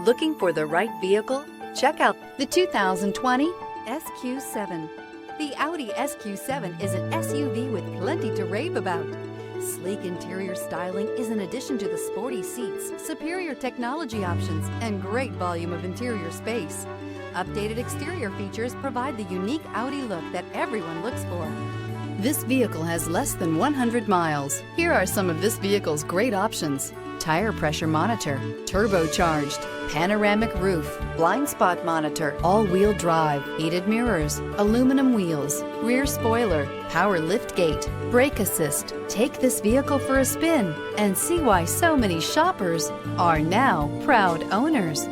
Looking for the right vehicle? Check out the 2020 SQ7. The Audi SQ7 is an SUV with plenty to rave about. Sleek interior styling is an addition to the sporty seats, superior technology options, and great volume of interior space. Updated exterior features provide the unique Audi look that everyone looks for. This vehicle has less than 100 miles. Here are some of this vehicle's great options: tire pressure monitor, turbocharged, panoramic roof, blind spot monitor, all-wheel drive, heated mirrors, aluminum wheels, rear spoiler, power lift gate, brake assist. Take this vehicle for a spin and see why so many shoppers are now proud owners.